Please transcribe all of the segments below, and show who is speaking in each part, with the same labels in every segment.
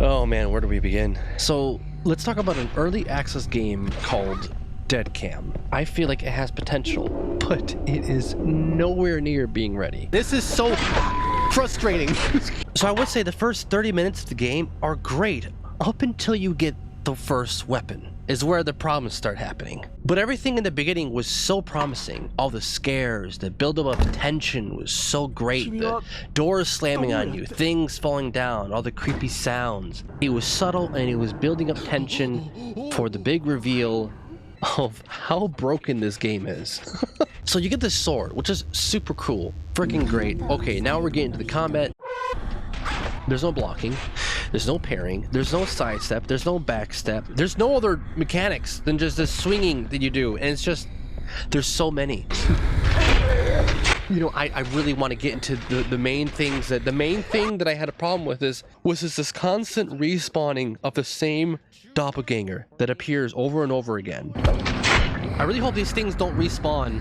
Speaker 1: Oh man, where do we begin? So let's talk about an early access game called Deadcam. I feel like it has potential, but it is nowhere near being ready. This is so frustrating. So I would say the first 30 minutes of the game are great up until you get the first weapon. Is where the problems start happening. But everything in the beginning was so promising. All the scares, the buildup of tension was so great. The doors slamming on you, things falling down, all the creepy sounds. It was subtle and it was building up tension for the big reveal of how broken this game is. So you get this sword, which is super cool, freaking great. Okay, now we're getting to the combat. There's no blocking, there's no parrying, there's no sidestep, there's no backstep, there's no other mechanics than just the swinging that you do, and it's just, there's so many. You know, I really want to get into the main things. The main thing that I had a problem with was this constant respawning of the same doppelganger that appears over and over again. I really hope these things don't respawn.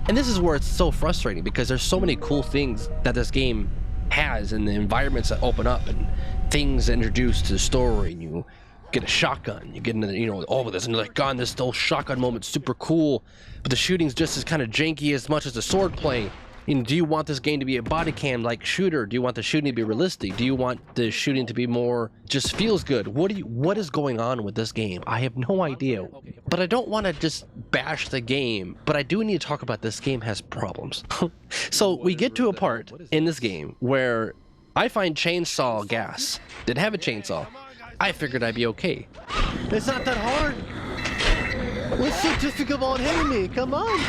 Speaker 1: And this is where it's so frustrating, because there's so many cool things that this game has, and the environments that open up and things introduced to the story. And you get a shotgun, you get another, you know, oh, there's another gun, this whole shotgun moment's super cool, but the shooting's just as kind of janky as much as the sword play. You know, do you want this game to be a body cam like shooter? Do you want the shooting to be realistic? Do you want the shooting to be more just feels good? What is going on with this game? I have no idea. But I don't want to just bash the game, but I do need to talk about this game has problems. So we get to a part in this game where I find chainsaw gas. Didn't have a chainsaw. I figured I'd be okay. It's not that hard. What's so difficult about hitting me? Come on.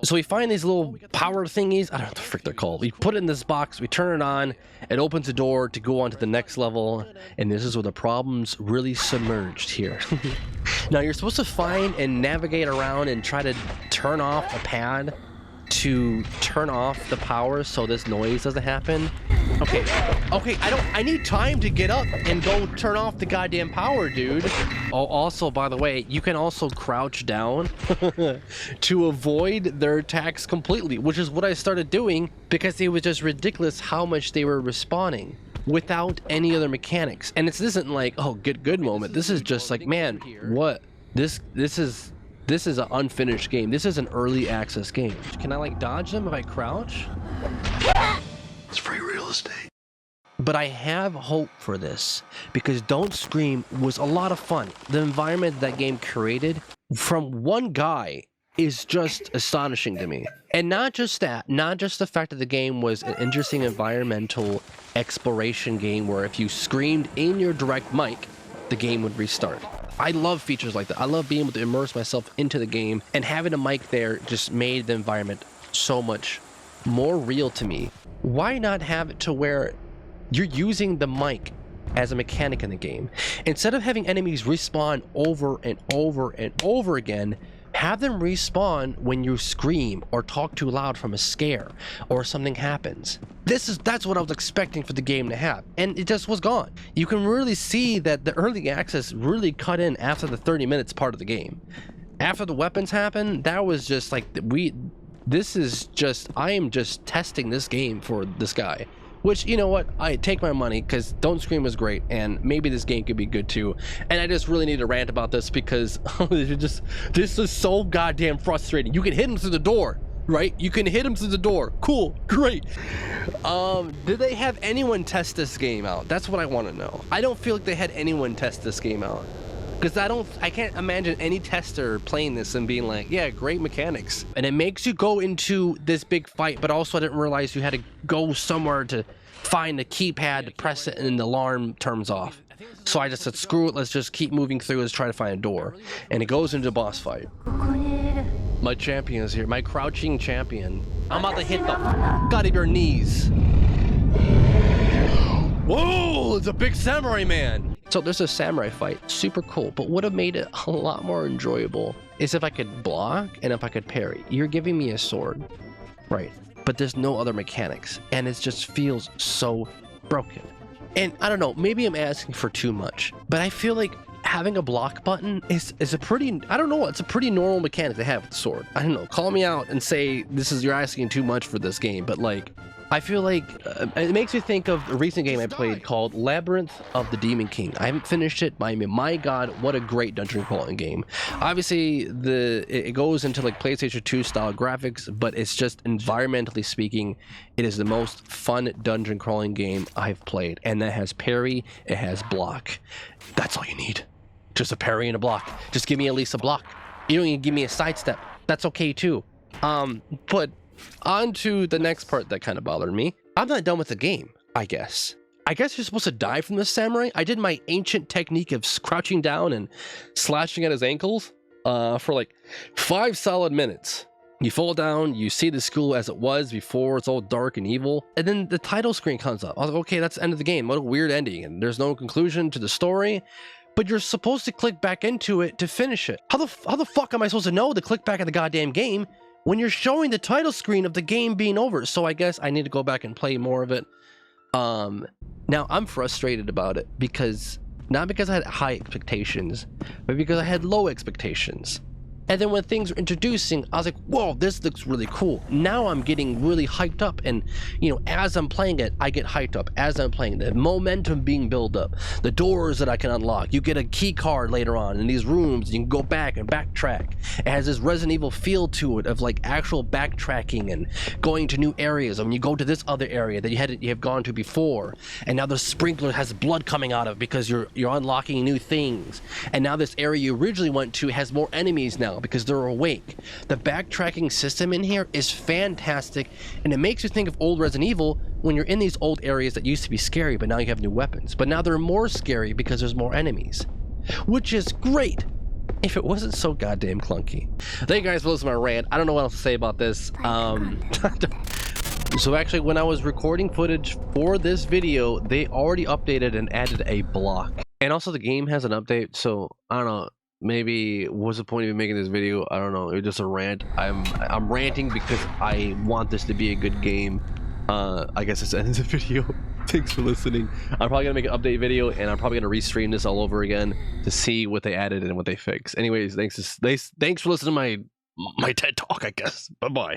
Speaker 1: So we find these little power thingies. I don't know what the frick they're called. We put it in this box, we turn it on, it opens the door to go on to the next level, and this is where the problems really submerged here. Now you're supposed to find and navigate around and try to turn off a pad to turn off the power so this noise doesn't happen. Okay, I need time to get up and go turn off the goddamn power, dude. Oh, also, by the way, you can also crouch down to avoid their attacks completely, which is what I started doing because it was just ridiculous how much they were respawning without any other mechanics. And this isn't like, oh, good moment. This is just like, man, what? This is an unfinished game. This is an early access game. Can I like dodge them if I crouch? It's free real estate. But I have hope for this because Don't Scream was a lot of fun. The environment that game created from one guy is just astonishing to me. And not just that, not just the fact that the game was an interesting environmental exploration game where if you screamed in your direct mic, the game would restart. I love features like that. I love being able to immerse myself into the game, and having a mic there just made the environment so much more real to me. Why not have it to where you're using the mic as a mechanic in the game? Instead of having enemies respawn over and over and over again, have them respawn when you scream or talk too loud from a scare or something happens. That's what I was expecting for the game to have, and it just was gone. You can really see that the early access really cut in after the 30 minutes part of the game. After the weapons happened, that was just like I am just testing this game for this guy. Which, you know what, I take my money because Don't Scream was great, and maybe this game could be good too. And I just really need to rant about this because this is so goddamn frustrating. You can hit him through the door, right? You can hit him through the door. Cool, great. Did they have anyone test this game out? That's what I want to know. I don't feel like they had anyone test this game out. Because I can't imagine any tester playing this and being like, yeah, great mechanics. And it makes you go into this big fight, but also I didn't realize you had to go somewhere to find the keypad to press it and the alarm turns off. So I just said, screw it, let's just keep moving through, let's try to find a door. And it goes into a boss fight. My champion is here, my crouching champion. I'm about to hit the out of your knees. Whoa, it's a big samurai man. So there's a samurai fight, super cool, but would have made it a lot more enjoyable is if I could block and if I could parry. You're giving me a sword, right? But there's no other mechanics, and it just feels so broken. And I don't know, maybe I'm asking for too much, but I feel like having a block button is a pretty, I don't know, it's a pretty normal mechanic to have with the sword. I don't know, call me out and say you're asking too much for this game, but like, I feel like it makes me think of a recent game I played called Labyrinth of the Demon King. I haven't finished it, but I mean, my god, what a great dungeon crawling game. Obviously, it goes into like PlayStation 2 style graphics, but it's just environmentally speaking, it is the most fun dungeon crawling game I've played. And that has parry, it has block. That's all you need. Just a parry and a block. Just give me at least a block. You don't even give me a sidestep. That's okay too. But on to the next part that kind of bothered me. I'm not done with the game, I guess. I guess you're supposed to die from the samurai. I did my ancient technique of crouching down and slashing at his ankles for like 5 solid minutes. You fall down, you see the school as it was before, it's all dark and evil, and then the title screen comes up. I was like, okay, that's the end of the game. What a weird ending, and there's no conclusion to the story. But you're supposed to click back into it to finish it. How the fuck am I supposed to know to click back at the goddamn game when you're showing the title screen of the game being over? So I guess I need to go back and play more of it. Now I'm frustrated about it because, not because I had high expectations, but because I had low expectations. And then when things were introducing, I was like, whoa, this looks really cool. Now I'm getting really hyped up. And, you know, as I'm playing it, I get hyped up. As I'm playing the momentum being built up, the doors that I can unlock. You get a key card later on in these rooms. You can go back and backtrack. It has this Resident Evil feel to it of like actual backtracking and going to new areas. And when you go to this other area that you have gone to before, and now the sprinkler has blood coming out of because you're unlocking new things. And now this area you originally went to has more enemies now, because they're awake. The backtracking system in here is fantastic, and it makes you think of old Resident Evil when you're in these old areas that used to be scary, but now you have new weapons. But now they're more scary because there's more enemies, which is great if it wasn't so goddamn clunky. Thank you guys for listening to my rant. I don't know what else to say about this. So actually, when I was recording footage for this video, they already updated and added a block. And also the game has an update, so I don't know. Maybe what's the point of even making this video? I don't know. It was just a rant. I'm ranting because I want this to be a good game. I guess it's the end of the video. Thanks for listening. I'm probably gonna make an update video, and I'm probably gonna restream this all over again to see what they added and what they fixed. Anyways, thanks for listening to my TED talk, I guess. Bye bye.